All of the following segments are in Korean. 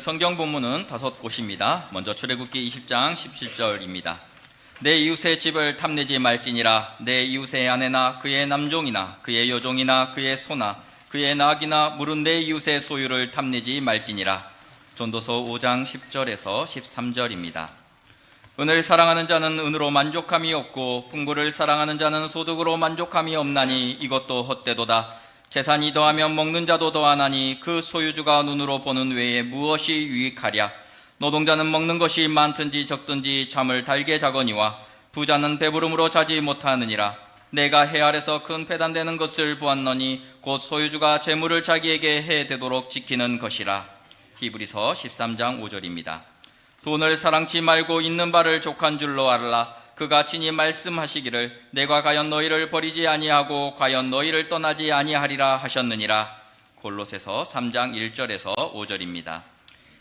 성경 본문은 5곳입니다. 먼저 출애굽기 20장 17절입니다. 내 이웃의 집을 탐내지 말지니라. 내 이웃의 아내나 그의 남종이나 그의 여종이나 그의 소나 그의 낙이나 물은 내 이웃의 소유를 탐내지 말지니라. 전도서 5장 10절에서 13절입니다. 은을 사랑하는 자는 은으로 만족함이 없고 풍부를 사랑하는 자는 소득으로 만족함이 없나니 이것도 헛되도다. 재산이 더하면 먹는 자도 더하나니 그 소유주가 눈으로 보는 외에 무엇이 유익하랴. 노동자는 먹는 것이 많든지 적든지 잠을 달게 자거니와 부자는 배부름으로 자지 못하느니라. 내가 해 아래서 큰 배단되는 것을 보았노니 곧 소유주가 재물을 자기에게 해되도록 지키는 것이라. 히브리서 13장 5절입니다. 돈을 사랑치 말고 있는 바를 족한 줄로 알라. 그가 친히 말씀하시기를 내가 과연 너희를 버리지 아니하고 과연 너희를 떠나지 아니하리라 하셨느니라. 골로새서 3장 1절에서 5절입니다.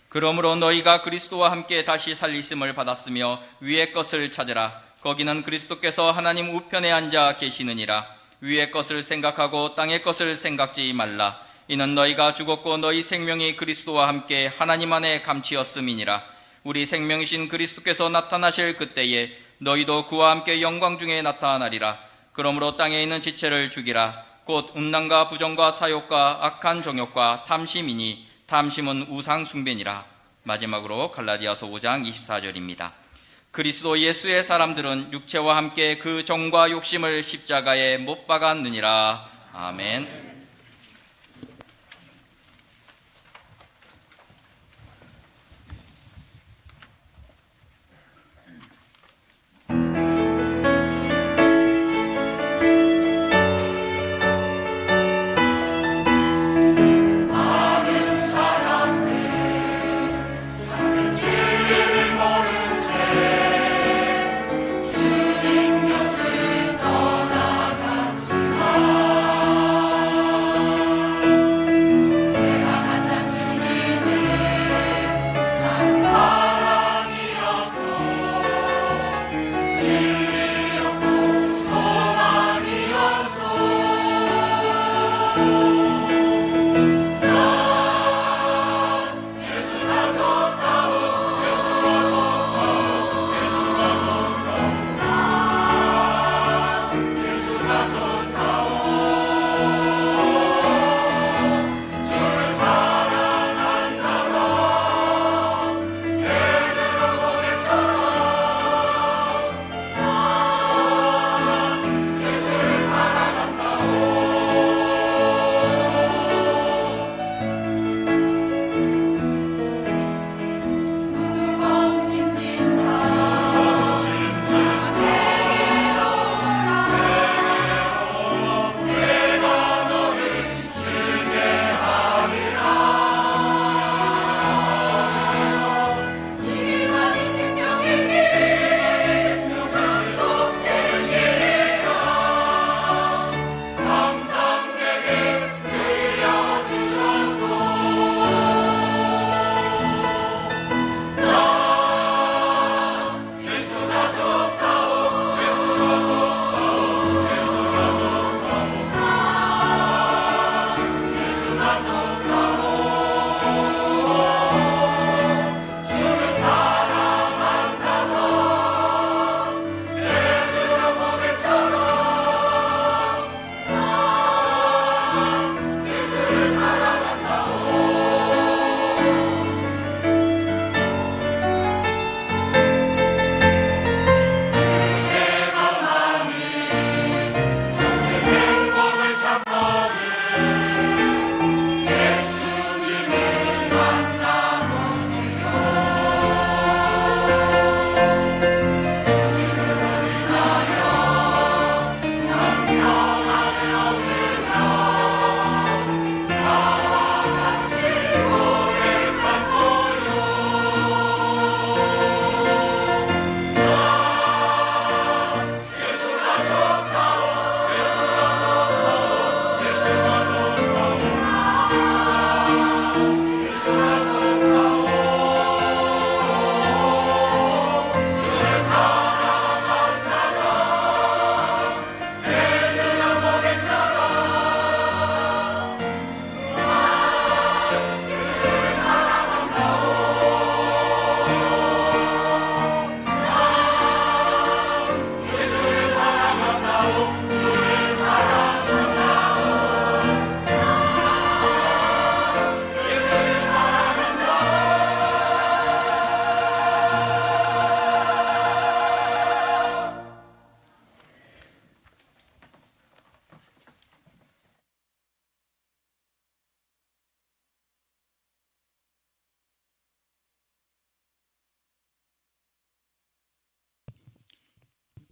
그러므로 너희가 그리스도와 함께 다시 살리심을 받았으며 위의 것을 찾으라. 거기는 그리스도께서 하나님 우편에 앉아 계시느니라. 위의 것을 생각하고 땅의 것을 생각지 말라. 이는 너희가 죽었고 너희 생명이 그리스도와 함께 하나님 안에 감치었음이니라. 우리 생명이신 그리스도께서 나타나실 그때에 너희도 그와 함께 영광 중에 나타나리라. 그러므로 땅에 있는 지체를 죽이라. 곧 음란과 부정과 사욕과 악한 정욕과 탐심이니 탐심은 우상 숭배니라. 마지막으로 갈라디아서 5장 24절입니다. 그리스도 예수의 사람들은 육체와 함께 그 정과 욕심을 십자가에 못 박았느니라. 아멘.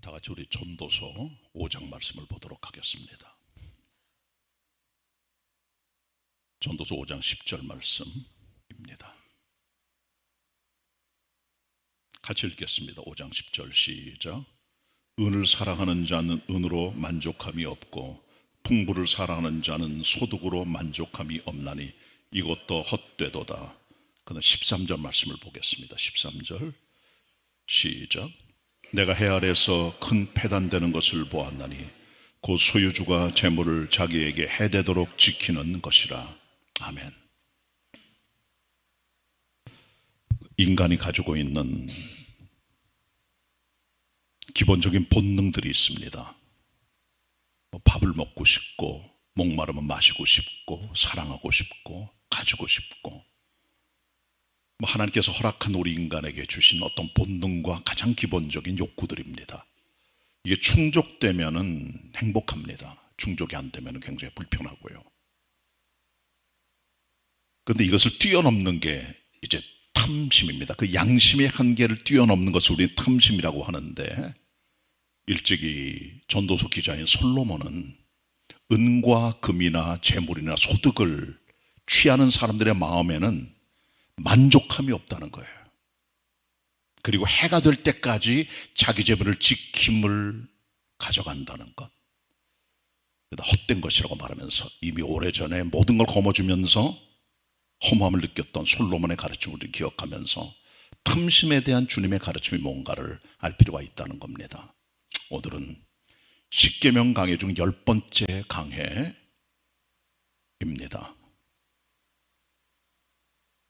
다 같이 우리 전도서 5장 말씀을 보도록 하겠습니다. 전도서 5장 10절 말씀입니다. 같이 읽겠습니다. 5장 10절 시작. 은을 사랑하는 자는 은으로 만족함이 없고 풍부를 사랑하는 자는 소득으로 만족함이 없나니 이것도 헛되도다. 그는 13절 말씀을 보겠습니다. 13절 시작. 내가 해 아래에서 큰 패단되는 것을 보았나니 곧 소유주가 재물을 자기에게 해되도록 지키는 것이라. 아멘. 인간이 가지고 있는 기본적인 본능들이 있습니다. 밥을 먹고 싶고, 목마르면 마시고 싶고, 사랑하고 싶고, 가지고 싶고, 하나님께서 허락한 우리 인간에게 주신 어떤 본능과 가장 기본적인 욕구들입니다. 이게 충족되면은 행복합니다. 충족이 안 되면 굉장히 불편하고요. 그런데 이것을 뛰어넘는 게 이제 탐심입니다. 그 양심의 한계를 뛰어넘는 것을 우리는 탐심이라고 하는데, 일찍이 전도서 기자인 솔로몬은 은과 금이나 재물이나 소득을 취하는 사람들의 마음에는 만족함이 없다는 거예요. 그리고 해가 될 때까지 자기 재물을 지킴을 가져간다는 것, 헛된 것이라고 말하면서 이미 오래전에 모든 걸 거머쥐면서 허무함을 느꼈던 솔로몬의 가르침을 기억하면서 탐심에 대한 주님의 가르침이 뭔가를 알 필요가 있다는 겁니다. 오늘은 십계명 강해 중 10번째 강해입니다.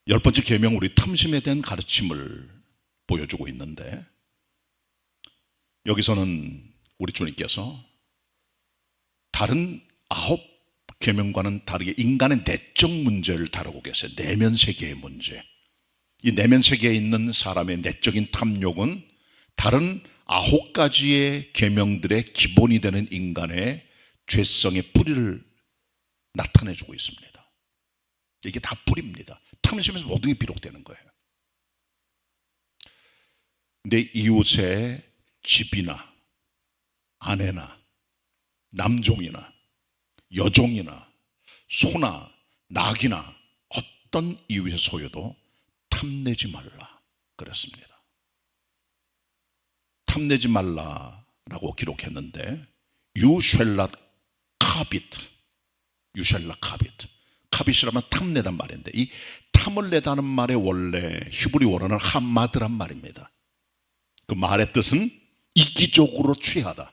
10번째 계명, 우리 탐심에 대한 가르침을 보여주고 있는데, 여기서는 우리 주님께서 다른 9계명과는 다르게 인간의 내적 문제를 다루고 계세요. 내면 세계의 문제. 이 내면 세계에 있는 사람의 내적인 탐욕은 다른 9가지의 계명들의 기본이 되는 인간의 죄성의 뿌리를 나타내주고 있습니다. 이게 다 뿌리입니다. 탐심에서 모든 게 비롯되는 거예요. 내 이웃의 집이나 아내나 남종이나 여종이나 소나 낙이나 어떤 이웃의 소유도 탐내지 말라 그랬습니다. 탐내지 말라라고 기록했는데, You shall not covet. You shall not covet. 카빗이라면 탐내단 말인데, 이 탐을 내다는 말의 원래 히브리어로는 하마드란 말입니다. 그 말의 뜻은 이기적으로 취하다,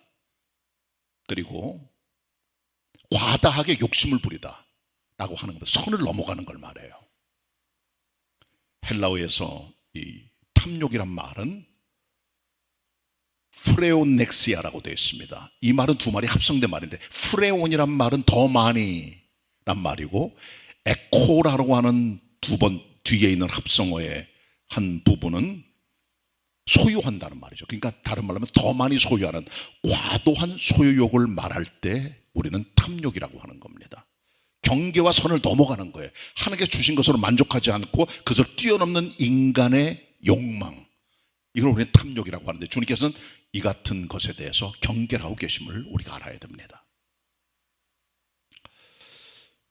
그리고 과다하게 욕심을 부리다 라고 하는 겁니다. 선을 넘어가는 걸 말해요. 헬라어에서 이 탐욕이란 말은 프레오넥시아라고 되어 있습니다. 이 말은 두 말이 합성된 말인데, 프레온이란 말은 더 많이 란 말이고, 에코라고 하는 두 번 뒤에 있는 합성어의 한 부분은 소유한다는 말이죠. 그러니까 다른 말로 하면 더 많이 소유하는 과도한 소유욕을 말할 때 우리는 탐욕이라고 하는 겁니다. 경계와 선을 넘어가는 거예요. 하나님께 주신 것으로 만족하지 않고 그것을 뛰어넘는 인간의 욕망, 이걸 우리는 탐욕이라고 하는데, 주님께서는 이 같은 것에 대해서 경계를 하고 계심을 우리가 알아야 됩니다.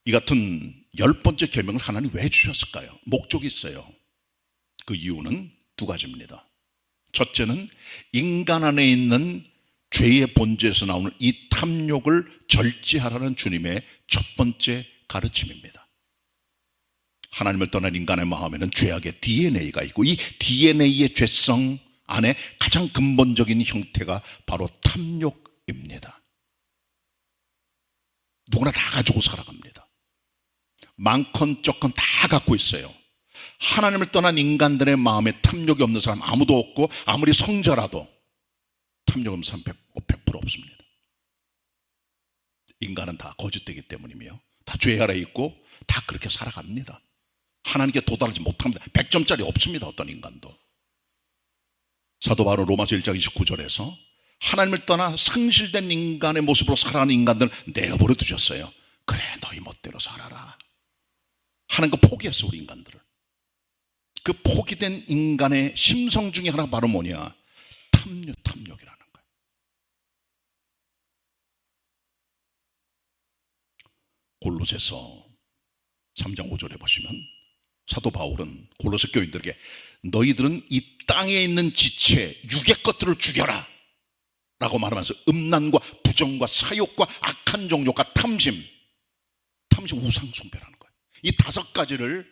이 같은 10번째 계명을 하나님 왜 주셨을까요? 목적이 있어요. 그 이유는 두 가지입니다. 첫째는 인간 안에 있는 죄의 본질에서 나오는 이 탐욕을 절제하라는 주님의 첫 번째 가르침입니다. 하나님을 떠난 인간의 마음에는 죄악의 DNA가 있고, 이 DNA의 죄성 안에 가장 근본적인 형태가 바로 탐욕입니다. 누구나 다 가지고 살아갑니다. 많건 적건 다 갖고 있어요. 하나님을 떠난 인간들의 마음에 탐욕이 없는 사람 아무도 없고, 아무리 성자라도 탐욕 없는 사람 100% 없습니다. 인간은 다 거짓되기 때문이며 다 죄 아래 있고 다 그렇게 살아갑니다. 하나님께 도달하지 못합니다. 100점짜리 없습니다. 어떤 인간도. 사도 바울은 로마서 1장 29절에서 하나님을 떠나 상실된 인간의 모습으로 살아가는 인간들을 내버려 두셨어요. 그래, 너희 멋대로 살아라. 하는 거 포기했어, 우리 인간들을. 그 포기된 인간의 심성 중에 하나가 바로 뭐냐? 탐욕이라는 거예요. 골로새서 3장 5절에 보시면 사도 바울은 골로새 교인들에게 너희들은 이 땅에 있는 지체 육의 것들을 죽여라 라고 말하면서 음란과 부정과 사욕과 악한 정욕과 탐심 우상 숭배라는 거예요. 이 5가지를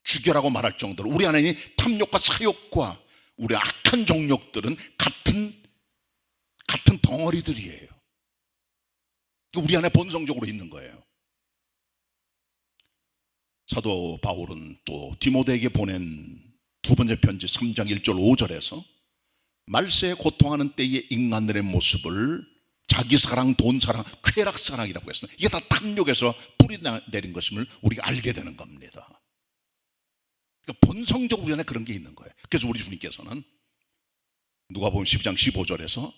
죽여라고 말할 정도로 우리 안에 있는 탐욕과 사욕과 우리 악한 정욕들은 같은 덩어리들이에요. 우리 안에 본성적으로 있는 거예요. 사도 바울은 또 디모데에게 보낸 두 번째 편지 3장 1절 5절에서 말세에 고통하는 때의 인간들의 모습을 자기 사랑, 돈 사랑, 쾌락 사랑이라고 했습니다. 이게 다 탐욕에서 뿌리 내린 것임을 우리가 알게 되는 겁니다. 그러니까 본성적으로 우리 안에 그런 게 있는 거예요. 그래서 우리 주님께서는 누가복음 12장 15절에서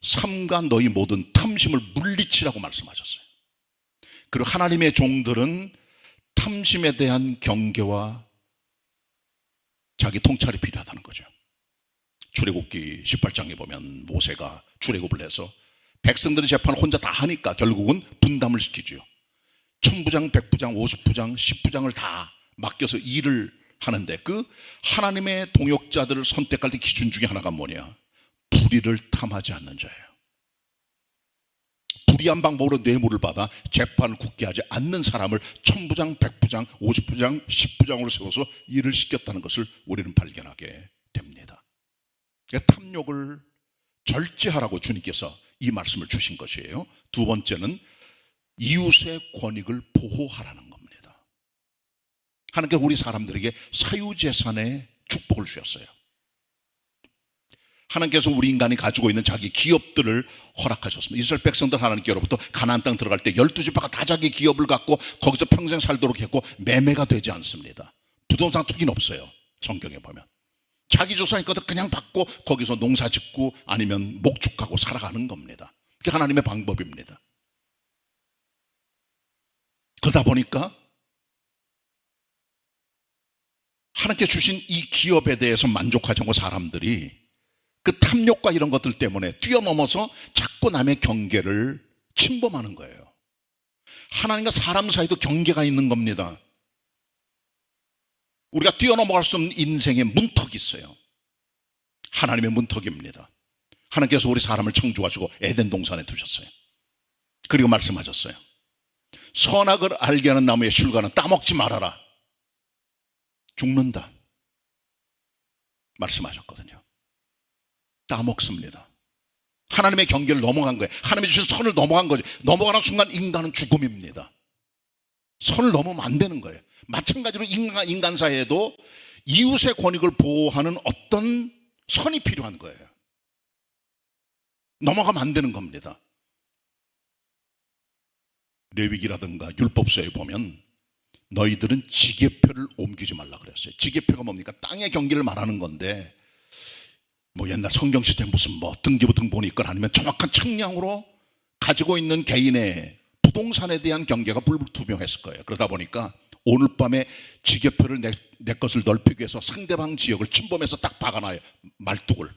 삼가 너희 모든 탐심을 물리치라고 말씀하셨어요. 그리고 하나님의 종들은 탐심에 대한 경계와 자기 통찰이 필요하다는 거죠. 출애굽기 18장에 보면 모세가 출애굽을 해서 백성들의 재판을 혼자 다 하니까 결국은 분담을 시키죠. 1000부장, 100부장, 50부장, 10부장을 다 맡겨서 일을 하는데 그 하나님의 동역자들을 선택할 때 기준 중에 하나가 뭐냐? 불의를 탐하지 않는 자예요. 불의한 방법으로 뇌물을 받아 재판을 굳게 하지 않는 사람을 1000부장, 100부장, 50부장, 10부장으로 세워서 일을 시켰다는 것을 우리는 발견하게 됩니다. 탐욕을 절제하라고 주님께서 이 말씀을 주신 것이에요. 두 번째는 이웃의 권익을 보호하라는 겁니다. 하나님께서 우리 사람들에게 사유재산의 축복을 주셨어요. 하나님께서 우리 인간이 가지고 있는 자기 기업들을 허락하셨습니다. 이스라엘 백성들 하나님께로부터 가나안 땅 들어갈 때 12지파가 다 자기 기업을 갖고 거기서 평생 살도록 했고 매매가 되지 않습니다. 부동산 투기는 없어요. 성경에 보면 자기 조상이거든 그냥 받고 거기서 농사 짓고 아니면 목축하고 살아가는 겁니다. 그게 하나님의 방법입니다. 그러다 보니까 하나님께 주신 이 기업에 대해서 만족하지 않고 사람들이 그 탐욕과 이런 것들 때문에 뛰어넘어서 자꾸 남의 경계를 침범하는 거예요. 하나님과 사람 사이도 경계가 있는 겁니다. 우리가 뛰어넘어갈 수 없는 인생의 문턱이 있어요. 하나님의 문턱입니다. 하나님께서 우리 사람을 창조하시고 에덴 동산에 두셨어요. 그리고 말씀하셨어요. 선악을 알게 하는 나무의 실과는 따먹지 말아라. 죽는다. 말씀하셨거든요. 따먹습니다. 하나님의 경계를 넘어간 거예요. 하나님이 주신 선을 넘어간 거죠. 넘어가는 순간 인간은 죽음입니다. 선을 넘으면 안 되는 거예요. 마찬가지로 인간 사이에도 이웃의 권익을 보호하는 어떤 선이 필요한 거예요. 넘어가면 안 되는 겁니다. 레위기라든가 율법서에 보면 너희들은 지게표를 옮기지 말라 그랬어요. 지게표가 뭡니까? 땅의 경계를 말하는 건데 뭐 옛날 성경 시대 무슨 뭐 등기부 등본이 있거나 아니면 정확한 측량으로 가지고 있는 개인의 부동산에 대한 경계가 불투명했을 거예요. 그러다 보니까 오늘 밤에 지게표를 내 것을 넓히기 위해서 상대방 지역을 침범해서 딱 박아놔요. 말뚝을.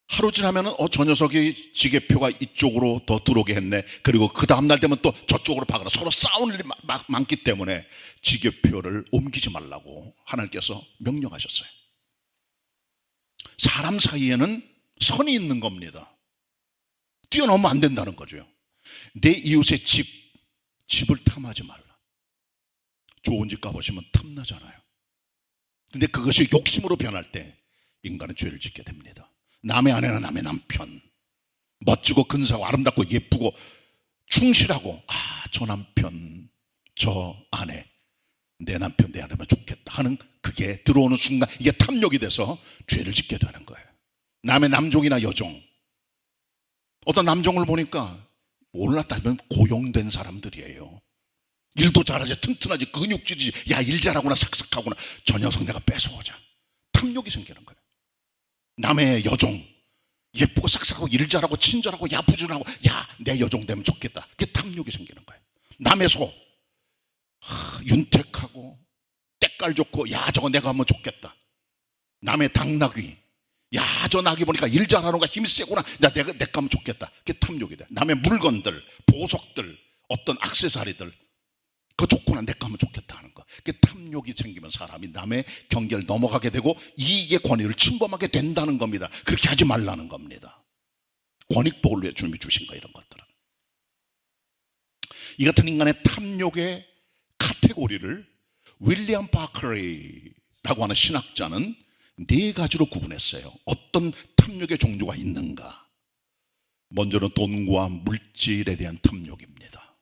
하루 지나면은 저 녀석이 지게표가 이쪽으로 더 들어오게 했네. 그리고 그 다음날 되면 또 저쪽으로 박아라. 서로 싸우는 일이 많기 때문에 지게표를 옮기지 말라고 하나님께서 명령하셨어요. 사람 사이에는 선이 있는 겁니다. 뛰어넘으면 안 된다는 거죠. 내 이웃의 집을 탐하지 말라. 좋은 집 가보시면 탐나잖아요. 근데 그것이 욕심으로 변할 때 인간은 죄를 짓게 됩니다. 남의 아내나 남의 남편, 멋지고 근사하고 아름답고 예쁘고 충실하고 저 남편, 저 아내, 내 남편, 내 아내면 좋겠다 하는 그게 들어오는 순간 이게 탐욕이 돼서 죄를 짓게 되는 거예요. 남의 남종이나 여종, 어떤 남종을 보니까 오늘날 따지면 고용된 사람들이에요. 일도 잘하지, 튼튼하지, 근육질이지, 야 일 잘하구나, 삭삭하구나. 저 녀석 내가 뺏어오자. 탐욕이 생기는 거예요. 남의 여종, 예쁘고 삭삭하고 일 잘하고 친절하고 야부준하고 야 내 여종 되면 좋겠다. 그게 탐욕이 생기는 거예요. 남의 소, 윤택하고 때깔 좋고 야 저거 내가 하면 좋겠다. 남의 당나귀, 야 저 나귀 보니까 일 잘하는가 힘이 세구나, 내가 하면 좋겠다. 그게 탐욕이 돼. 남의 물건들, 보석들, 어떤 액세서리들, 그 좋구나, 내 거 하면 좋겠다 하는 거. 그 탐욕이 생기면 사람이 남의 경계를 넘어가게 되고 이익의 권위를 침범하게 된다는 겁니다. 그렇게 하지 말라는 겁니다. 권익복을 위해 주님이 주신 거, 이런 것들은. 이 같은 인간의 탐욕의 카테고리를 윌리엄 바클레이라고 하는 신학자는 네 가지로 구분했어요. 어떤 탐욕의 종류가 있는가? 먼저는 돈과 물질에 대한 탐욕입니다.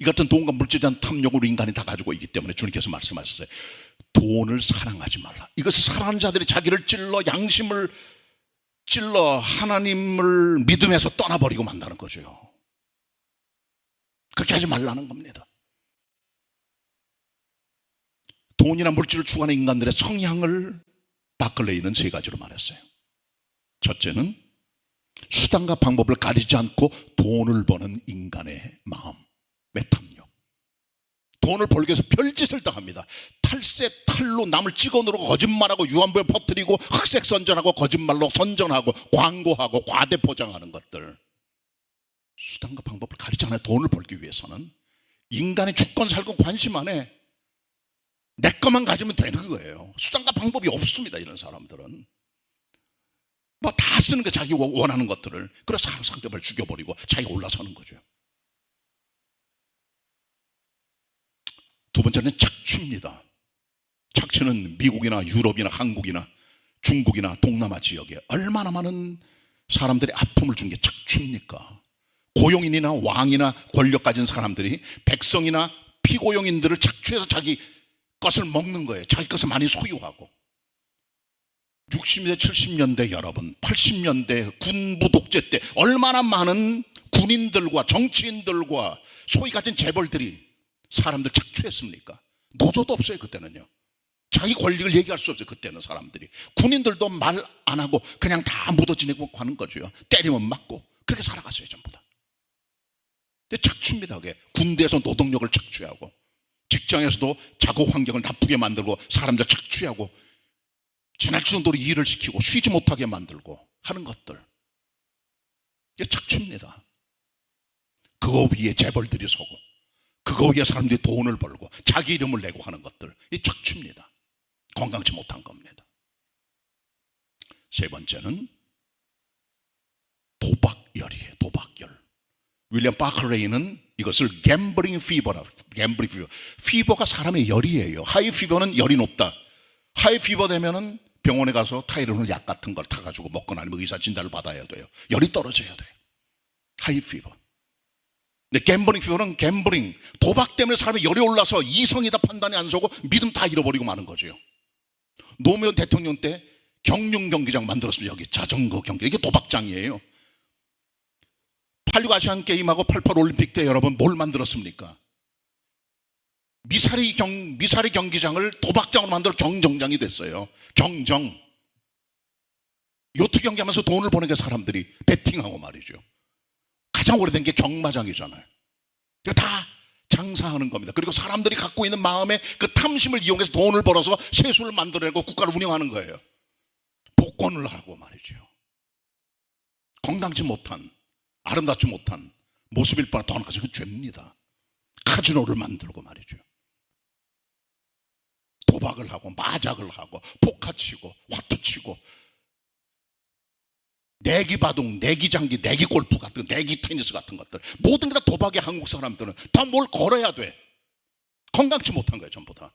이 같은 돈과 물질에 대한 탐욕을 인간이 다 가지고 있기 때문에 주님께서 말씀하셨어요. 돈을 사랑하지 말라. 이것을 사랑하는 자들이 자기를 찔러, 양심을 찔러 하나님을 믿음에서 떠나버리고 만다는 거죠. 그렇게 하지 말라는 겁니다. 돈이나 물질을 추구하는 인간들의 성향을 바클레이는 세 가지로 말했어요. 첫째는 수단과 방법을 가리지 않고 돈을 버는 인간의 마음, 탐욕. 돈을 벌기 위해서 별짓을 다 합니다. 탈세, 탈로 남을 찍어 누르고 거짓말하고 유한부에 퍼뜨리고 흑색 선전하고 거짓말로 선전하고 광고하고 과대 포장하는 것들. 수단과 방법을 가리지 않아요. 돈을 벌기 위해서는. 인간의 주권 살고 관심 안 해. 내 것만 가지면 되는 거예요. 수단과 방법이 없습니다. 이런 사람들은 뭐 다 쓰는 거, 자기 원하는 것들을. 그래서 상대방을 죽여버리고 자기가 올라서는 거죠. 두 번째는 착취입니다. 착취는 미국이나 유럽이나 한국이나 중국이나 동남아 지역에 얼마나 많은 사람들이 아픔을 준 게 착취입니까? 고용인이나 왕이나 권력 가진 사람들이 백성이나 피고용인들을 착취해서 자기 것을 먹는 거예요. 자기 것을 많이 소유하고. 60년대 70년대 여러분, 80년대 군부 독재 때 얼마나 많은 군인들과 정치인들과 소위 가진 재벌들이 사람들 착취했습니까? 노조도 없어요. 그때는요. 자기 권리를 얘기할 수 없어요. 그때는 사람들이. 군인들도 말 안 하고 그냥 다 묻어 지내고 가는 거죠. 때리면 맞고 그렇게 살아갔어요. 전부 다. 근데 착취입니다. 그게. 군대에서 노동력을 착취하고, 직장에서도 작업 환경을 나쁘게 만들고 사람들 착취하고 지날 정도로 일을 시키고 쉬지 못하게 만들고 하는 것들. 이게 착취입니다. 그거 위에 재벌들이 서고 그거 위에 사람들이 돈을 벌고 자기 이름을 내고 하는 것들. 이 착취입니다. 건강치 못한 겁니다. 세 번째는 도박열이에요. 도박열. 윌리엄 바클레이는 이것을 갬블링 피버라. 갬블링 피버. 피버가 사람의 열이에요. 하이 피버는 열이 높다. 하이 피버 되면은 병원에 가서 타이레놀 약 같은 걸 타가지고 먹거나 아니면 의사 진단을 받아야 돼요. 열이 떨어져야 돼요. 하이 피버. 근데 갬블링 피버는 갬블링, 도박 때문에 사람이 열이 올라서 이성이다 판단이 안 서고 믿음 다 잃어버리고 마는 거죠. 노무현 대통령 때 경륜 경기장 만들었습니다. 여기 자전거 경기. 이게 도박장이에요. 86 아시안 게임하고 88 올림픽 때 여러분 뭘 만들었습니까? 미사리 경기장을 도박장으로 만들어 경정장이 됐어요. 경정. 요트 경기하면서 돈을 버는 게 사람들이 베팅하고 말이죠. 가장 오래된 게 경마장이잖아요. 이거 다 장사하는 겁니다. 그리고 사람들이 갖고 있는 마음의 그 탐심을 이용해서 돈을 벌어서 세수를 만들어내고 국가를 운영하는 거예요. 복권을 하고 말이죠. 건강치 못한, 아름답지 못한 모습일 뻔한 돈 가지고 그 죄입니다. 카지노를 만들고 말이죠. 도박을 하고 마작을 하고 포카 치고 화투 치고 내기 바둑, 내기 장기, 내기 골프 같은, 내기 테니스 같은 것들 모든 게 다 도박의 한국 사람들은 다 뭘 걸어야 돼. 건강치 못한 거예요. 전부 다.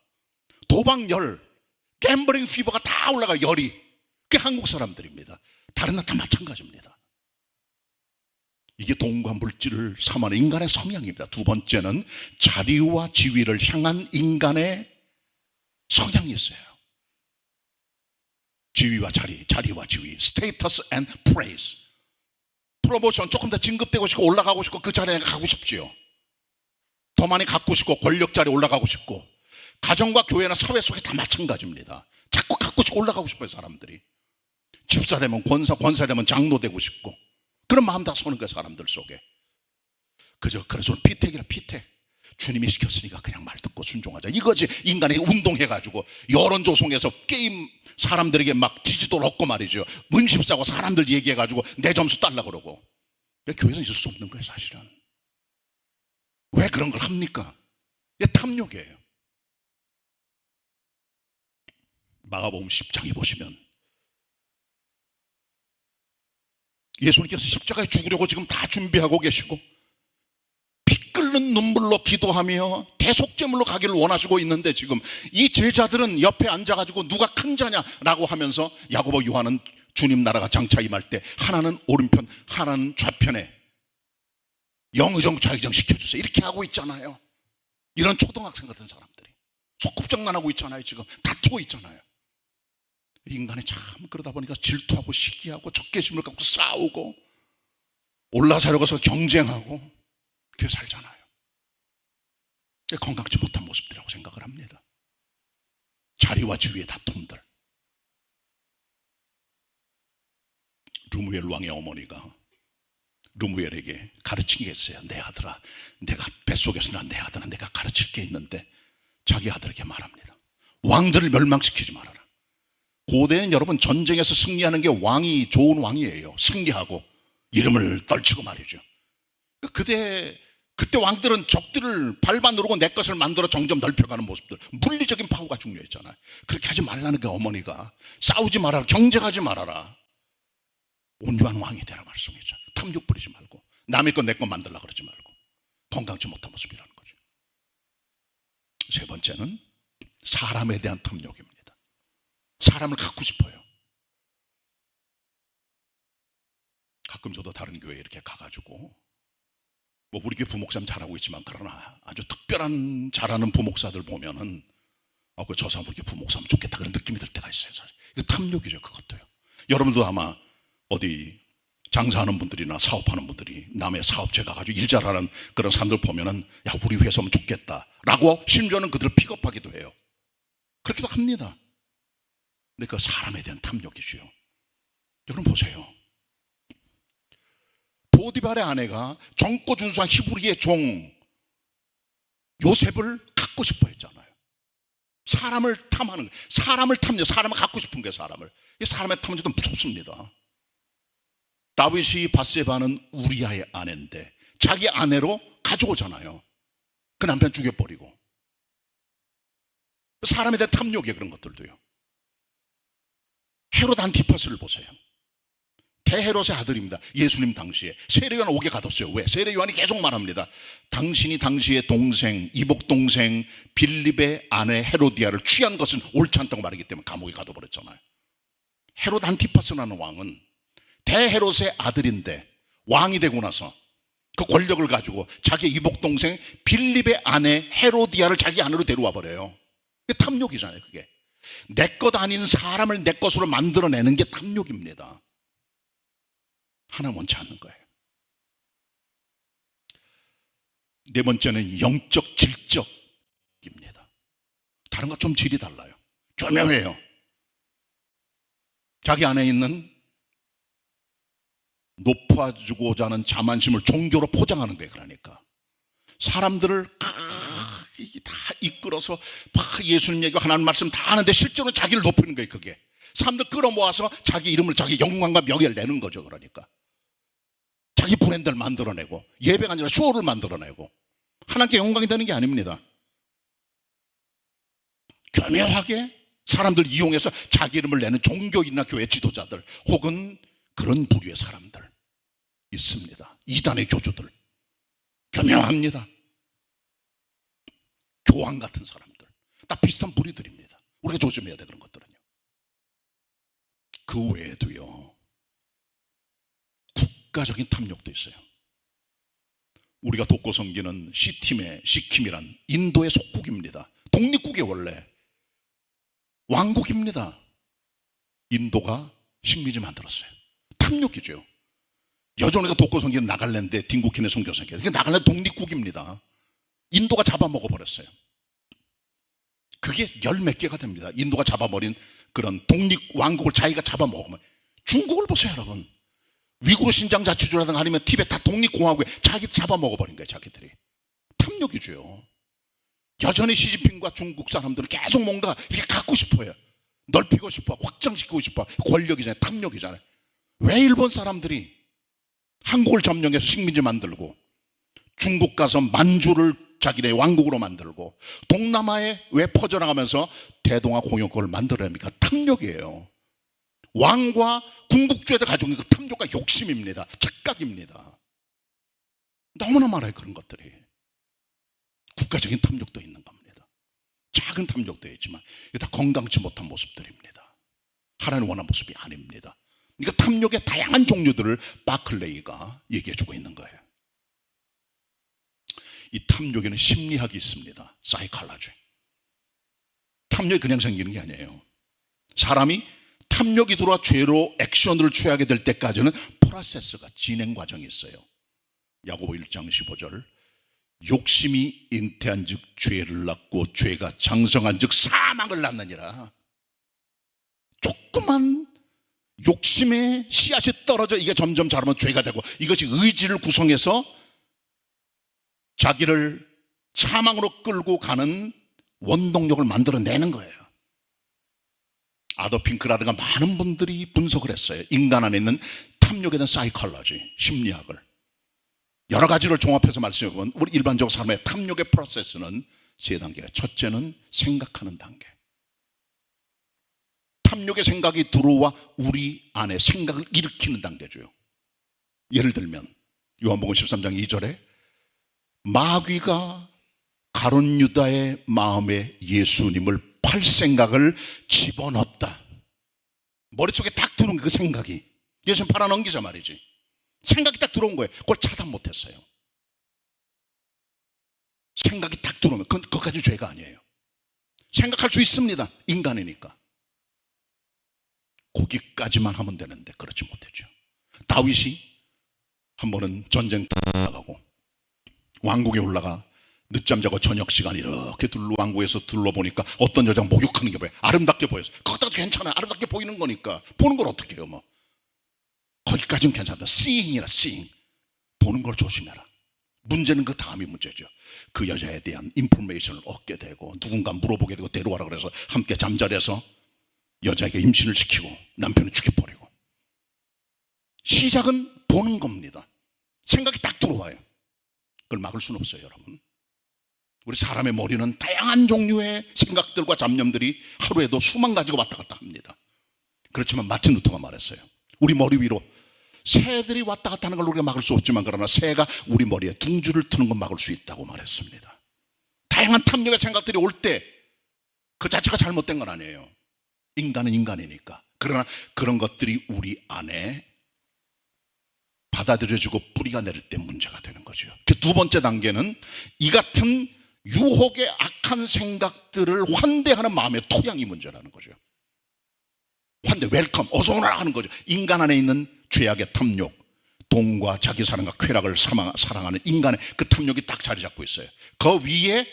도박열, 갬블링 피버가 다 올라가. 열이. 그게 한국 사람들입니다. 다른 나라 다 마찬가지입니다. 이게 돈과 물질을 삼하는 인간의 성향입니다. 두 번째는 자리와 지위를 향한 인간의 성향이 있어요. 지위와 자리, 자리와 지위, 스테이터스 앤 프레이즈. 프로모션 조금 더 진급되고 싶고 올라가고 싶고 그 자리에 가고 싶지요. 더 많이 갖고 싶고 권력 자리에 올라가고 싶고, 가정과 교회나 사회 속에 다 마찬가지입니다. 자꾸 갖고 싶고 올라가고 싶어요. 사람들이. 집사 되면 권사 되면 장로 되고 싶고 그런 마음 다 서는 거예요. 사람들 속에. 그래서 피택이라 피택. 주님이 시켰으니까 그냥 말 듣고 순종하자. 이거지. 인간이 운동해가지고 여론 조성해서 게임 사람들에게 막 지지도를 얻고 말이죠. 문심싸고 사람들 얘기해가지고 내 점수 달라 그러고. 교회에서 있을 수 없는 거예요. 사실은. 왜 그런 걸 합니까? 이게 탐욕이에요. 마가복음 10장에 보시면 예수님께서 십자가에 죽으려고 지금 다 준비하고 계시고 피 끓는 눈물로 기도하며 대속제물로 가기를 원하시고 있는데, 지금 이 제자들은 옆에 앉아가지고 누가 큰 자냐라고 하면서 야고보 요한은 주님 나라가 장차 임할 때 하나는 오른편 하나는 좌편에 영의정 좌의정 시켜주세요 이렇게 하고 있잖아요. 이런 초등학생 같은 사람들이 소꿉장난하고 있잖아요. 지금 다투고 있잖아요. 인간이 참 그러다 보니까 질투하고 시기하고 적개심을 갖고 싸우고 올라서려고서 경쟁하고 그렇게 살잖아요. 건강치 못한 모습들이라고 생각을 합니다. 자리와 지위의 다툼들. 르무엘 왕의 어머니가 르무엘에게 가르친 게 있어요. 내 아들아, 내가 뱃속에서 난 내 아들아, 내가 가르칠 게 있는데, 자기 아들에게 말합니다. 왕들을 멸망시키지 말아라. 고대엔 여러분 전쟁에서 승리하는 게 왕이 좋은 왕이에요. 승리하고 이름을 떨치고 말이죠. 그때 왕들은 적들을 밟아 누르고 내 것을 만들어 점점 넓혀가는 모습들, 물리적인 파워가 중요했잖아요. 그렇게 하지 말라는 그 어머니가 싸우지 말아라, 경쟁하지 말아라, 온유한 왕이 되라 말씀이죠. 탐욕 부리지 말고 남의 것 내 것 만들라 그러지 말고 건강치 못한 모습이라는 거죠. 세 번째는 사람에 대한 탐욕입니다. 사람을 갖고 싶어요. 가끔 저도 다른 교회에 이렇게 가가지고, 뭐 우리 교회 부목사님 잘하고 있지만 그러나 아주 특별한 잘하는 부목사들 보면은 저 사람 우리 교회 부목사면 좋겠다 그런 느낌이 들 때가 있어요. 사실 이거 탐욕이죠. 그것도요. 여러분도 아마 어디 장사하는 분들이나 사업하는 분들이 남의 사업체 가가지고 일 잘하는 그런 사람들 보면은 야 우리 회사면 좋겠다라고 심지어는 그들을 픽업하기도 해요. 그렇게도 합니다. 근데 그 사람에 대한 탐욕이죠. 여러분 보세요. 보디발의 아내가 정고 준수한 히브리의 종 요셉을 갖고 싶어 했잖아요. 사람을 탐하는 거예요. 사람을 탐요. 사람을 갖고 싶은 거예요. 이 사람의 탐은 좀 무섭습니다. 다윗이 바세바는 우리아의 아내인데 자기 아내로 가져오잖아요. 그 남편 죽여버리고. 사람에 대한 탐욕이에요. 그런 것들도요. 헤롯 안티파스를 보세요. 대헤롯의 아들입니다. 예수님 당시에 세례요한 옥에 가뒀어요. 왜? 세례요한이 계속 말합니다. 당신이 당시의 동생, 이복 동생 빌립의 아내 헤로디아를 취한 것은 옳지 않다고 말하기 때문에 감옥에 가둬버렸잖아요. 헤롯 안티파스라는 왕은 대헤롯의 아들인데 왕이 되고 나서 그 권력을 가지고 자기 이복 동생 빌립의 아내 헤로디아를 자기 아내로 데려와 버려요. 그게 탐욕이잖아요. 그게 내 것 아닌 사람을 내 것으로 만들어내는 게 탐욕입니다. 하나는 원치 않는 거예요. 네 번째는 영적 질적입니다. 다른 것 좀 질이 달라요. 교묘해요. 자기 안에 있는 높아지고자 하는 자만심을 종교로 포장하는 거예요. 그러니까 사람들을 다 이끌어서 예수님 얘기와 하나님 말씀 다 하는데 실제로는 자기를 높이는 거예요. 그게 사람들 끌어모아서 자기 이름을, 자기 영광과 명예를 내는 거죠. 그러니까 자기 브랜드를 만들어내고 예배가 아니라 쇼를 만들어내고 하나님께 영광이 되는 게 아닙니다. 교묘하게 사람들 이용해서 자기 이름을 내는 종교인이나 교회 지도자들 혹은 그런 부류의 사람들 있습니다. 이단의 교주들 교묘합니다. 교황 같은 사람들 다 비슷한 부류들입니다. 우리가 조심해야 돼. 그런 것들은요. 그 외에도요 국가적인 탐욕도 있어요. 우리가 돕고 섬기는 시킴이란 인도의 속국입니다. 독립국이 원래 왕국입니다. 인도가 식민지 만들었어요. 탐욕이죠. 여전히가 돕고 섬기는 나갈랜드의 딩구킨의 선교사입니다. 이게 나갈랜드 독립국입니다. 인도가 잡아먹어버렸어요. 그게 열 몇 개가 됩니다. 인도가 잡아버린 그런 독립왕국을 자기가 잡아먹으면. 중국을 보세요 여러분. 위구르 신장자치주라든가 아니면 티베트 다 독립공화국에 자기 잡아먹어버린 거예요. 자기들이. 탐욕이죠. 여전히 시진핑과 중국 사람들은 계속 뭔가 이렇게 갖고 싶어요. 넓히고 싶어, 확장시키고 싶어. 권력이잖아요. 탐욕이잖아요. 왜 일본 사람들이 한국을 점령해서 식민지 만들고 중국 가서 만주를 자기네 왕국으로 만들고 동남아에 왜 퍼져나가면서 대동아 공영 그걸 만들어냅니까? 탐욕이에요. 왕과 궁극주의를 가지고 있는 그 탐욕과 욕심입니다. 착각입니다. 너무나 많아요, 그런 것들이. 국가적인 탐욕도 있는 겁니다. 작은 탐욕도 있지만 이게 다 건강치 못한 모습들입니다. 하나님 원하는 모습이 아닙니다. 그러니까 탐욕의 다양한 종류들을 바클레이가 얘기해주고 있는 거예요. 이 탐욕에는 심리학이 있습니다. 사이칼라지. 탐욕이 그냥 생기는 게 아니에요. 사람이 탐욕이 들어와 죄로 액션을 취하게 될 때까지는 프로세스가 진행 과정이 있어요. 야고보 1장 15절 욕심이 잉태한 즉 죄를 낳고 죄가 장성한 즉 사망을 낳느니라. 조그만 욕심의 씨앗이 떨어져 이게 점점 자라면 죄가 되고 이것이 의지를 구성해서 자기를 사망으로 끌고 가는 원동력을 만들어내는 거예요. 아더 핑크라든가 많은 분들이 분석을 했어요. 인간 안에 있는 탐욕에 대한 사이콜로지, 심리학을. 여러 가지를 종합해서 말씀해보면 우리 일반적 사람의 탐욕의 프로세스는 세 단계예요. 첫째는 생각하는 단계. 탐욕의 생각이 들어와 우리 안에 생각을 일으키는 단계죠. 예를 들면 요한복음 13장 2절에 마귀가 가룟 유다의 마음에 예수님을 팔 생각을 집어넣었다. 머릿속에 딱 들어온 그 생각이 예수님 팔아 넘기자 말이지. 생각이 딱 들어온 거예요. 그걸 차단 못했어요. 생각이 딱 들어오면 그것까지 죄가 아니에요. 생각할 수 있습니다. 인간이니까. 거기까지만 하면 되는데 그렇지 못했죠. 다윗이 한 번은 전쟁 나가고 왕궁에 올라가 늦잠 자고 저녁 시간 이렇게 왕궁에서 둘러보니까 어떤 여자가 목욕하는 게 보여요. 아름답게 보였어요. 그것도 괜찮아요. 아름답게 보이는 거니까. 보는 걸 어떻게 해요 뭐. 거기까지는 괜찮다. seeing이라 seeing. 보는 걸 조심해라. 문제는 그 다음이 문제죠. 그 여자에 대한 인포메이션을 얻게 되고 누군가 물어보게 되고 데려와라 그래서 함께 잠자리에서 여자에게 임신을 시키고 남편을 죽여버리고. 시작은 보는 겁니다. 생각이 딱 들어와요. 그걸 막을 수는 없어요, 여러분. 우리 사람의 머리는 다양한 종류의 생각들과 잡념들이 하루에도 수만 가지가 왔다 갔다 합니다. 그렇지만 마틴 루터가 말했어요. 우리 머리 위로 새들이 왔다 갔다 하는 걸 우리가 막을 수 없지만 그러나 새가 우리 머리에 둥지를 트는 건 막을 수 있다고 말했습니다. 다양한 탐욕의 생각들이 올 때 그 자체가 잘못된 건 아니에요. 인간은 인간이니까. 그러나 그런 것들이 우리 안에 받아들여지고 뿌리가 내릴 때 문제가 되는 거죠. 그 두 번째 단계는 이 같은 유혹의 악한 생각들을 환대하는 마음의 토양이 문제라는 거죠. 환대, 웰컴, 어서 오너라 하는 거죠. 인간 안에 있는 죄악의 탐욕, 돈과 자기 사랑과 쾌락을 사랑하는 인간의 그 탐욕이 딱 자리 잡고 있어요. 그 위에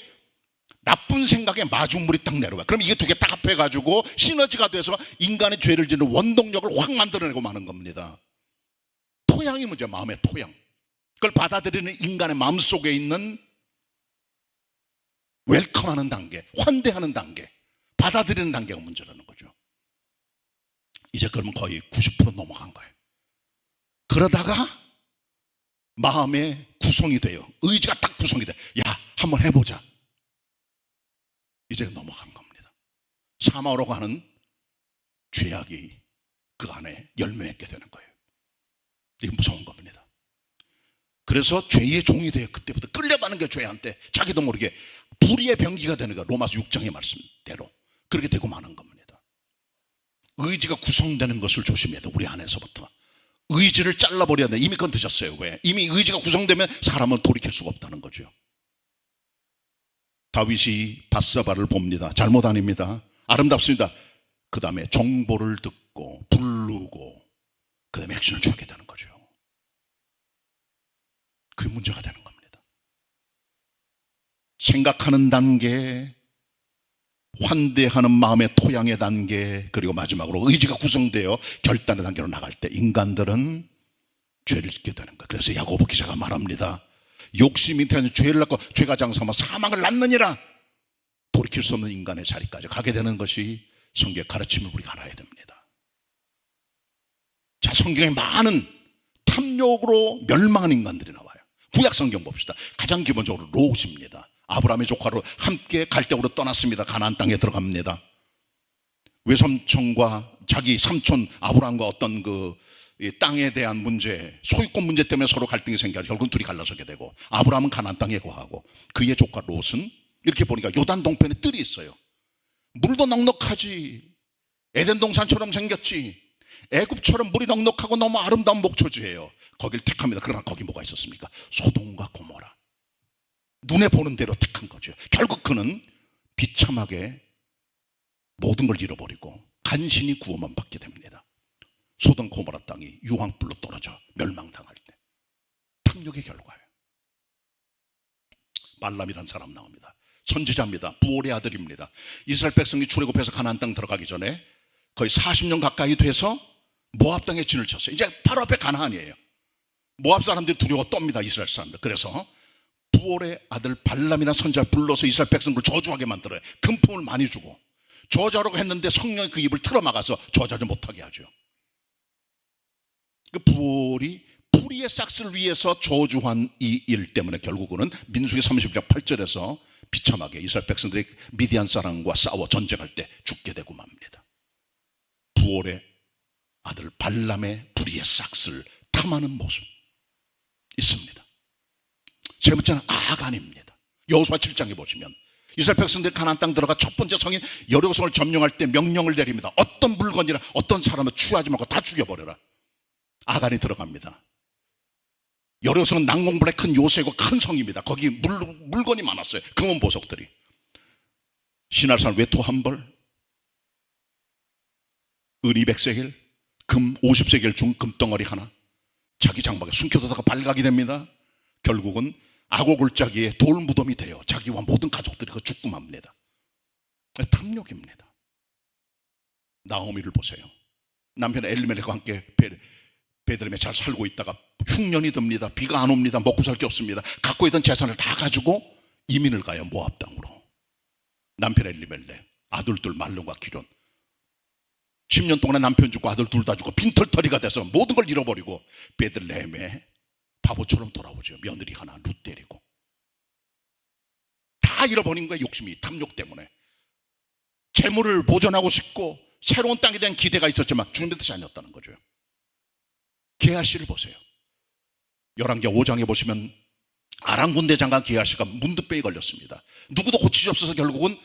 나쁜 생각의 마중물이 딱 내려와요. 그럼 이게 두 개 딱 합해가지고 시너지가 돼서 인간의 죄를 짓는 원동력을 확 만들어내고 마는 겁니다. 토양이 문제야. 마음의 토양. 그걸 받아들이는 인간의 마음속에 있는 웰컴하는 단계, 환대하는 단계, 받아들이는 단계가 문제라는 거죠. 이제 그러면 거의 90% 넘어간 거예요. 그러다가 마음의 구성이 돼요. 의지가 딱 구성이 돼. 야, 한번 해보자. 이제 넘어간 겁니다. 사마오라고 하는 죄악이 그 안에 열매 맺게 되는 거예요. 이게 무서운 겁니다. 그래서 죄의 종이 돼요. 그때부터 끌려가는 게 죄한테 자기도 모르게 불의의 병기가 되는 거예요. 로마서 6장의 말씀대로 그렇게 되고 마는 겁니다. 의지가 구성되는 것을 조심해야 돼요. 우리 안에서부터 의지를 잘라버려야 돼. 이미 그건 늦었어요. 왜? 이미 의지가 구성되면 사람은 돌이킬 수가 없다는 거죠. 다윗이 밧세바를 봅니다. 잘못 아닙니다. 아름답습니다. 그 다음에 정보를 듣고 부르고 그 다음에 액션을 취하게 되는 거죠. 그게 문제가 되는 겁니다. 생각하는 단계, 환대하는 마음의 토양의 단계, 그리고 마지막으로 의지가 구성되어 결단의 단계로 나갈 때 인간들은 죄를 짓게 되는 거예요. 그래서 야고보 기자가 말합니다. 욕심이 태어나서 죄를 낳고 죄가 장성하면 사망을 낳느니라. 돌이킬 수 없는 인간의 자리까지 가게 되는 것이 성경의 가르침을 우리가 알아야 됩니다. 자, 성경에 많은 탐욕으로 멸망한 인간들이 나와요. 구약 성경 봅시다. 가장 기본적으로 롯입니다. 아브라함의 조카로 함께 갈대으로 떠났습니다. 가나안 땅에 들어갑니다. 외삼촌과 자기 삼촌 아브라함과 어떤 이 땅에 대한 문제, 소유권 문제 때문에 서로 갈등이 생겨서 결국은 둘이 갈라서게 되고, 아브라함은 가나안 땅에 거하고 그의 조카 롯은 이렇게 보니까 요단 동편에 뜰이 있어요. 물도 넉넉하지, 에덴 동산처럼 생겼지, 애굽처럼 물이 넉넉하고 너무 아름다운 목초지예요. 거길 택합니다. 그러나 거기 뭐가 있었습니까? 소돔과 고모라. 눈에 보는 대로 택한 거죠. 결국 그는 비참하게 모든 걸 잃어버리고 간신히 구원만 받게 됩니다. 소돔 고모라 땅이 유황불로 떨어져 멸망당할 때 탐욕의 결과예요. 발람이란 사람 나옵니다. 선지자입니다. 부올의 아들입니다. 이스라엘 백성이 출애굽해서 가나안 땅 들어가기 전에 거의 40년 가까이 돼서 모압 땅에 진을 쳤어요. 이제 바로 앞에 가나안이에요. 모압 사람들이 두려워 떱니다. 이스라엘 사람들. 그래서 부올의 아들 발람이라는 선지자를 불러서 이스라엘 백성을 저주하게 만들어요. 금품을 많이 주고 저주하려고 했는데 성령이 그 입을 틀어막아서 저주하지 못하게 하죠. 그 부올이 뿌리의 싹스를 위해서 저주한 이 일 때문에 결국은 민수기 30장 8절에서 비참하게 이스라엘 백성들이 미디안 사람과 싸워 전쟁할 때 죽게 되고 맙니다. 부올의 아들 발람의 뿌리의 싹스를 탐하는 모습 있습니다. 세 번째는 아간입니다. 여호수아 7장에 보시면 이스라엘 백성들이 가나안 땅 들어가 첫 번째 성인 여리고성을 점령할 때 명령을 내립니다. 어떤 물건이나 어떤 사람을 취하지 말고 다 죽여버려라. 아간이 들어갑니다. 여리고성은 난공불에 큰 요새고 큰 성입니다. 거기 물건이 많았어요. 금은 보석들이. 시날산 외토 한 벌, 은 200세겔, 금 50세겔 중 금덩어리 하나, 자기 장막에 숨겨두다가 발각이 됩니다. 결국은 아고골짜기에 돌 무덤이 돼요. 자기와 모든 가족들이 그 죽고 맙니다. 탐욕입니다. 나오미를 보세요. 남편 엘리멜렉과 함께 베들레헴에 잘 살고 있다가 흉년이 듭니다. 비가 안 옵니다. 먹고 살 게 없습니다. 갖고 있던 재산을 다 가지고 이민을 가요. 모압 땅으로. 남편 엘리멜렉, 아들 둘 말론과 기론. 10년 동안에 남편 죽고 아들 둘 다 죽고 빈털터리가 돼서 모든 걸 잃어버리고 베들레헴에 바보처럼 돌아오죠. 며느리 하나 룻 데리고. 다 잃어버린 거예요. 욕심이, 탐욕 때문에. 재물을 보존하고 싶고 새로운 땅에 대한 기대가 있었지만 주님의 뜻이 아니었다는 거죠. 게하시를 보세요. 열왕기 5장에 보시면 아람 군대 장관 게하시가 문득병에 걸렸습니다. 누구도 고치지 없어서 결국은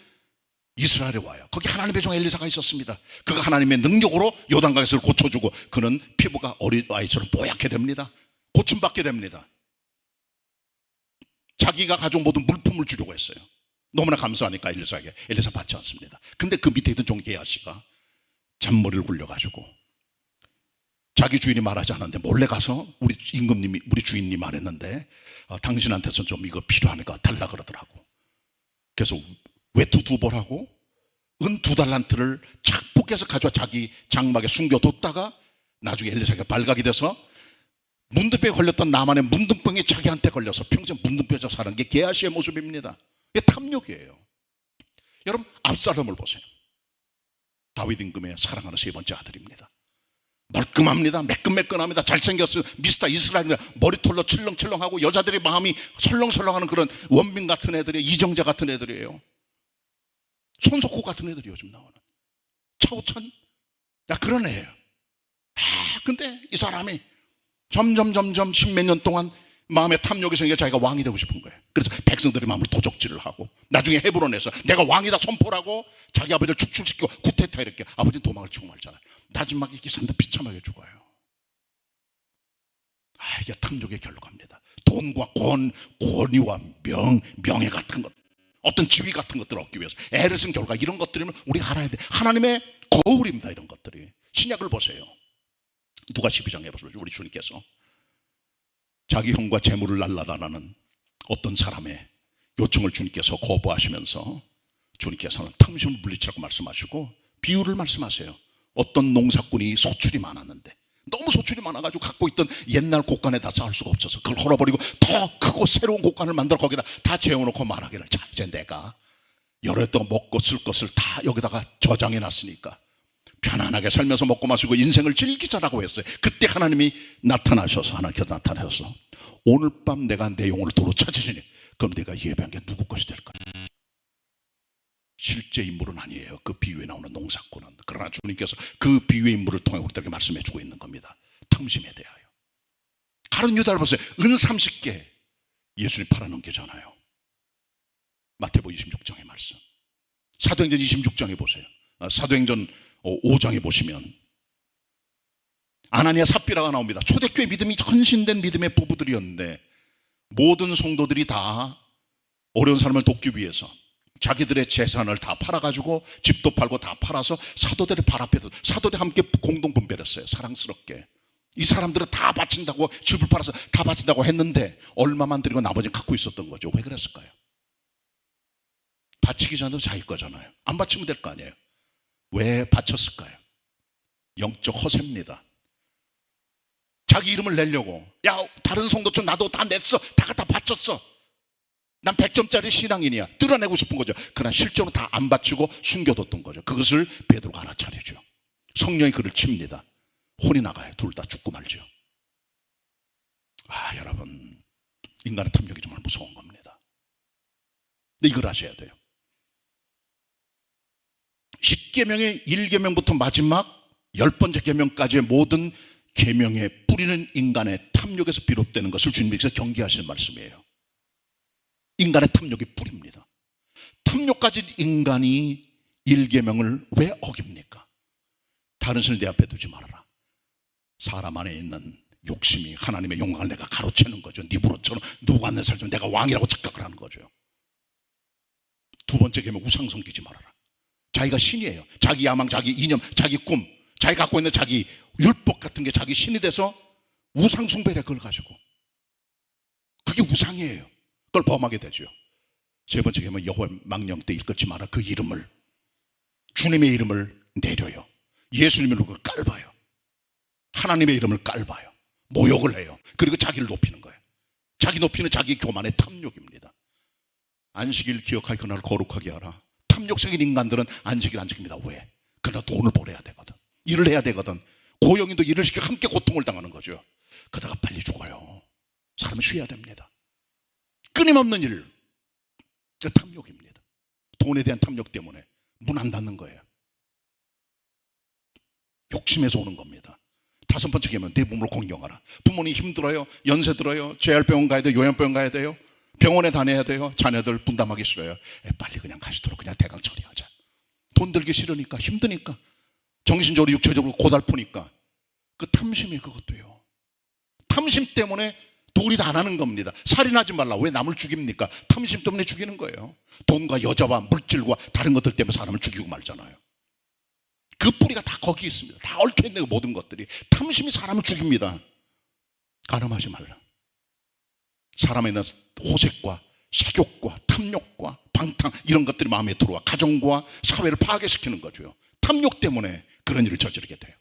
이스라엘에 와요. 거기 하나님의 종 엘리사가 있었습니다. 그가 하나님의 능력으로 요단강에서 고쳐주고 그는 피부가 어린 아이처럼 뽀얗게 됩니다. 고침받게 됩니다. 자기가 가져온 모든 물품을 주려고 했어요. 너무나 감사하니까 엘리사에게. 엘리사 받지 않습니다. 근데 그 밑에 있던 종 게하시가 잔머리를 굴려가지고 자기 주인이 말하지 않았는데 몰래 가서 우리 임금님이, 우리 주인님이 말했는데 당신한테서 좀 이거 필요하니까 달라 그러더라고. 그래서 외투 2벌하고 은 2달란트를 착복해서 가져와 자기 장막에 숨겨뒀다가 나중에 엘리사가 발각이 돼서 문둥병에 걸렸던 나만의 문둥병이 자기한테 걸려서 평생 문둥병에서 사는 게 게하시의 모습입니다. 이게 탐욕이에요. 여러분 압살롬을 보세요. 다윗 임금의 사랑하는 세 번째 아들입니다. 멀끔합니다. 매끈매끈합니다. 잘생겼어요. 미스터 이스라엘입니다. 머리털로 철렁철렁하고 여자들의 마음이 설렁설렁하는 그런 원빈 같은 애들이에요. 이정재 같은 애들이에요. 손석구 같은 애들이 요즘 나오는 차우찬 그런 애예요. 근데 이 사람이 점점 십몇 년 동안 마음에 탐욕이 생겨 자기가 왕이 되고 싶은 거예요. 그래서 백성들의 마음을 도적질을 하고 나중에 헤브론에서 내가 왕이다 선포라고 자기 아버지를 축출시키고 구테타 이렇게. 아버지는 도망을 치고 말잖아요. 마지막에 이 사람도 비참하게 죽어요. 이게 탐욕의 결과입니다. 돈과 권위와 명예 같은 것, 어떤 지위 같은 것들을 얻기 위해서 애를 쓴 결과 이런 것들이면 우리가 알아야 돼. 하나님의 거울입니다. 이런 것들이. 신약을 보세요. 누가 12장에 보세요. 우리 주님께서 자기 형과 재물을 날라다라는 어떤 사람의 요청을 주님께서 거부하시면서 주님께서는 탐심을 물리치라고 말씀하시고 비유를 말씀하세요. 어떤 농사꾼이 소출이 많았는데 너무 소출이 많아가지고 갖고 있던 옛날 곡간에 다 쌓을 수가 없어서 그걸 헐어버리고 더 크고 새로운 곡간을 만들어 거기다 다 재워놓고 말하기를, 자 이제 내가 여러 해 동안 먹고 쓸 것을 다 여기다가 저장해 놨으니까 편안하게 살면서 먹고 마시고 인생을 즐기자라고 했어요. 그때 하나님이 나타나셔서, 하나님께서 나타나셔서 오늘 밤 내가 내 영혼을 도로 찾으시니 그럼 내가 예배한 게 누구 것이 될까? 실제 인물은 아니에요. 그 비유에 나오는 농사꾼은. 그러나 주님께서 그 비유의 인물을 통해 우리들에게 말씀해 주고 있는 겁니다. 탐심에 대하여. 가룟 유다를 보세요. 은 30개 예수님 팔아넘기잖아요. 마태복음 26장의 말씀. 사도행전 26장에 보세요. 사도행전 5장에 보시면 아나니아 삽비라가 나옵니다. 초대교회 믿음이 헌신된 믿음의 부부들이었는데 모든 성도들이 다 어려운 사람을 돕기 위해서 자기들의 재산을 다 팔아가지고 집도 팔고 다 팔아서 사도들의 발 앞에서 사도들이 함께 공동 분배했어요. 사랑스럽게. 이 사람들은 다 바친다고, 집을 팔아서 다 바친다고 했는데 얼마만 드리고 나머지는 갖고 있었던 거죠. 왜 그랬을까요? 바치기 전에도 자기 거잖아요. 안 바치면 될 거 아니에요. 왜 바쳤을까요? 영적 허세입니다. 자기 이름을 내려고, 야 다른 성도처럼 나도 다 냈어, 다 갖다 바쳤어, 난 100점짜리 신앙인이야, 드러내고 싶은 거죠. 그러나 실제로 다 안 바치고 숨겨뒀던 거죠. 그것을 베드로가 알아차리죠. 성령이 그를 칩니다. 혼이 나가요. 둘 다 죽고 말죠. 여러분, 인간의 탐욕이 정말 무서운 겁니다. 근데 이걸 아셔야 돼요. 10계명의 1계명부터 마지막 10번째 계명까지의 모든 계명의 뿌리는 인간의 탐욕에서 비롯되는 것을 주님께서 경계하시는 말씀이에요. 인간의 탐욕이 뿌립니다. 탐욕 가진 인간이 1계명을 왜 어깁니까? 다른 신을 내 앞에 두지 말아라. 사람 안에 있는 욕심이 하나님의 영광을 내가 가로채는 거죠. 네 부러처럼 누가 내 살면 내가 왕이라고 착각을 하는 거죠. 두 번째 계명, 우상 섬기지 말아라. 자기가 신이에요. 자기 야망, 자기 이념, 자기 꿈, 자기 갖고 있는 자기 율법 같은 게 자기 신이 돼서 우상 숭배를 그걸 가지고, 그게 우상이에요. 그걸 범하게 되죠. 세 번째 계명, 여호와의 망령 때 일컫지 마라. 그 이름을, 주님의 이름을 내려요. 예수님의 이름을 깔봐요. 하나님의 이름을 깔봐요. 모욕을 해요. 그리고 자기를 높이는 거예요. 자기 높이는 자기 교만의 탐욕입니다. 안식일 기억하여 그날 거룩하게 하라. 탐욕적인 인간들은 안식일 안 지킵니다. 왜? 그러나 돈을 벌어야 되거든, 일을 해야 되거든. 고용인도 일을 시켜 함께 고통을 당하는 거죠. 그러다가 빨리 죽어요. 사람은 쉬어야 됩니다. 끊임없는 일, 그 탐욕입니다. 돈에 대한 탐욕 때문에 문 안 닫는 거예요. 욕심에서 오는 겁니다. 다섯 번째 계명, 내 몸을 공경하라. 부모님 힘들어요, 연세 들어요, 재활병원 가야 돼요, 요양병원 가야 돼요, 병원에 다녀야 돼요. 자녀들 분담하기 싫어요. 빨리 그냥 가시도록 그냥 대강 처리하자. 돈 들기 싫으니까, 힘드니까, 정신적으로 육체적으로 고달프니까. 그 탐심이 그것도요. 탐심 때문에 도리 다 안 하는 겁니다. 살인하지 말라. 왜 남을 죽입니까? 탐심 때문에 죽이는 거예요. 돈과 여자와 물질과 다른 것들 때문에 사람을 죽이고 말잖아요. 그 뿌리가 다 거기 있습니다. 다 얽혀있는 그 모든 것들이. 탐심이 사람을 죽입니다. 가늠하지 말라. 사람에 있는 호색과 색욕과 탐욕과 방탕, 이런 것들이 마음에 들어와 가정과 사회를 파괴시키는 거죠. 탐욕 때문에 그런 일을 저지르게 돼요.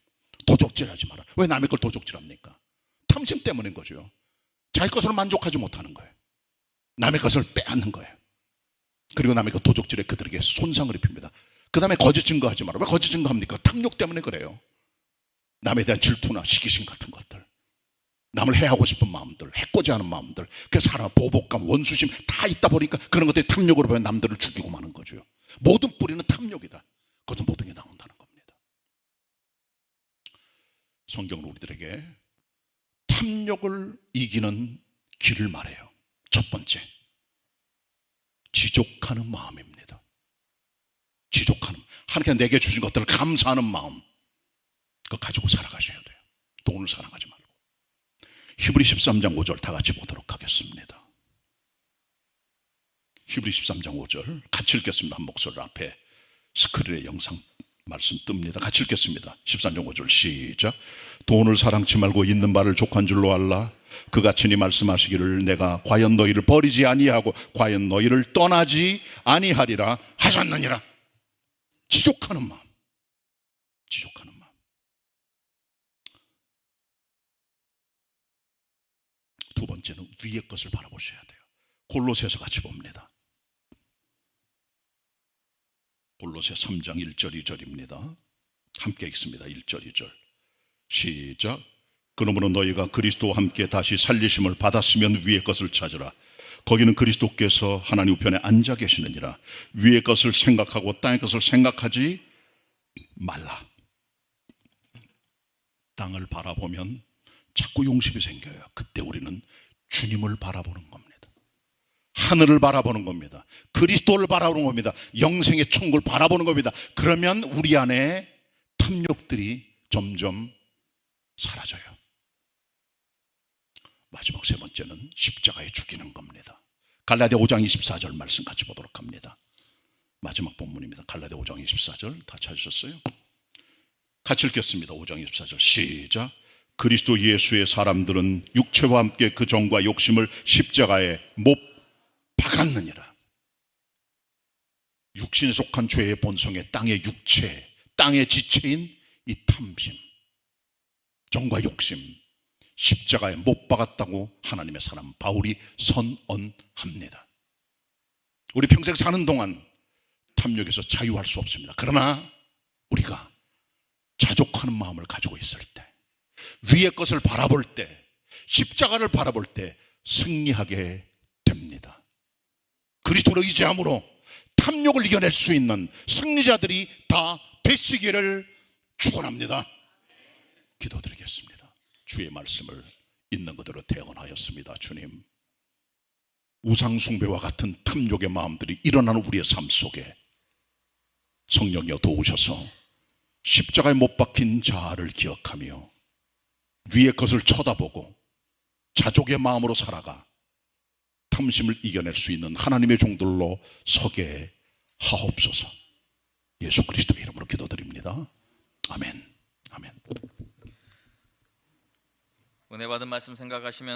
도적질하지 마라. 왜 남의 걸 도적질합니까? 탐심 때문인 거죠. 자기 것으로 만족하지 못하는 거예요. 남의 것을 빼앗는 거예요. 그리고 남의 것 도적질에 그들에게 손상을 입힙니다. 그 다음에 거짓 증거하지 마라. 왜 거짓 증거합니까? 탐욕 때문에 그래요. 남에 대한 질투나 시기심 같은 것들, 남을 해하고 싶은 마음들, 해코지 하는 마음들, 그 사람 보복감, 원수심 다 있다 보니까 그런 것들이 탐욕으로 보면 남들을 죽이고 마는 거죠. 모든 뿌리는 탐욕이다. 그것은 모든 게 나온다는 겁니다. 성경은 우리들에게 탐욕을 이기는 길을 말해요. 첫 번째, 지족하는 마음입니다. 지족하는, 하나님께 내게 주신 것들을 감사하는 마음, 그거 가지고 살아가셔야 돼요. 돈을 사랑하지 말고. 히브리 13장 5절 다 같이 보도록 하겠습니다. 히브리 13장 5절 같이 읽겠습니다. 한 목소리 앞에 스크린에 영상 말씀 뜹니다. 같이 읽겠습니다. 13장 5절 시작. 돈을 사랑치 말고 있는 바를 족한 줄로 알라. 그같이 니 말씀하시기를 내가 과연 너희를 버리지 아니하고 과연 너희를 떠나지 아니하리라 하셨느니라. 지족하는 마음, 지족하는 마음. 두 번째는 위의 것을 바라보셔야 돼요. 골로새서 같이 봅니다. 골로새 3장 1절 2절입니다. 함께 읽습니다. 1절 2절 시작. 그러므로 너희가 그리스도와 함께 다시 살리심을 받았으면 위의 것을 찾으라. 거기는 그리스도께서 하나님 우편에 앉아 계시느니라. 위의 것을 생각하고 땅의 것을 생각하지 말라. 땅을 바라보면 자꾸 용심이 생겨요. 그때 우리는 주님을 바라보는 겁니다. 하늘을 바라보는 겁니다. 그리스도를 바라보는 겁니다. 영생의 천국을 바라보는 겁니다. 그러면 우리 안에 탐욕들이 점점 사라져요. 마지막 세 번째는 십자가에 죽이는 겁니다. 갈라디아 5장 24절 말씀 같이 보도록 합니다. 마지막 본문입니다. 갈라디아 5장 24절 다 찾으셨어요? 같이 읽겠습니다. 5장 24절 시작. 그리스도 예수의 사람들은 육체와 함께 그 정과 욕심을 십자가에 못 박았느니라. 육신에 속한 죄의 본성의 땅의 육체, 땅의 지체인 이 탐심, 정과 욕심, 십자가에 못 박았다고 하나님의 사람 바울이 선언합니다. 우리 평생 사는 동안 탐욕에서 자유할 수 없습니다. 그러나 우리가 자족하는 마음을 가지고 있을 때, 위의 것을 바라볼 때, 십자가를 바라볼 때 승리하게 됩니다. 그리스도를 의지함으로 탐욕을 이겨낼 수 있는 승리자들이 다 되시기를 축원합니다. 기도드리겠습니다. 주의 말씀을 있는 그대로 대언하였습니다. 주님, 우상숭배와 같은 탐욕의 마음들이 일어나는 우리의 삶 속에 성령이여 도우셔서 십자가에 못 박힌 자아를 기억하며 위의 것을 쳐다보고 자족의 마음으로 살아가 탐심을 이겨낼 수 있는 하나님의 종들로 서게 하옵소서. 예수 그리스도의 이름으로 기도드립니다. 아멘. 아멘. 은혜 받은 말씀 생각하시면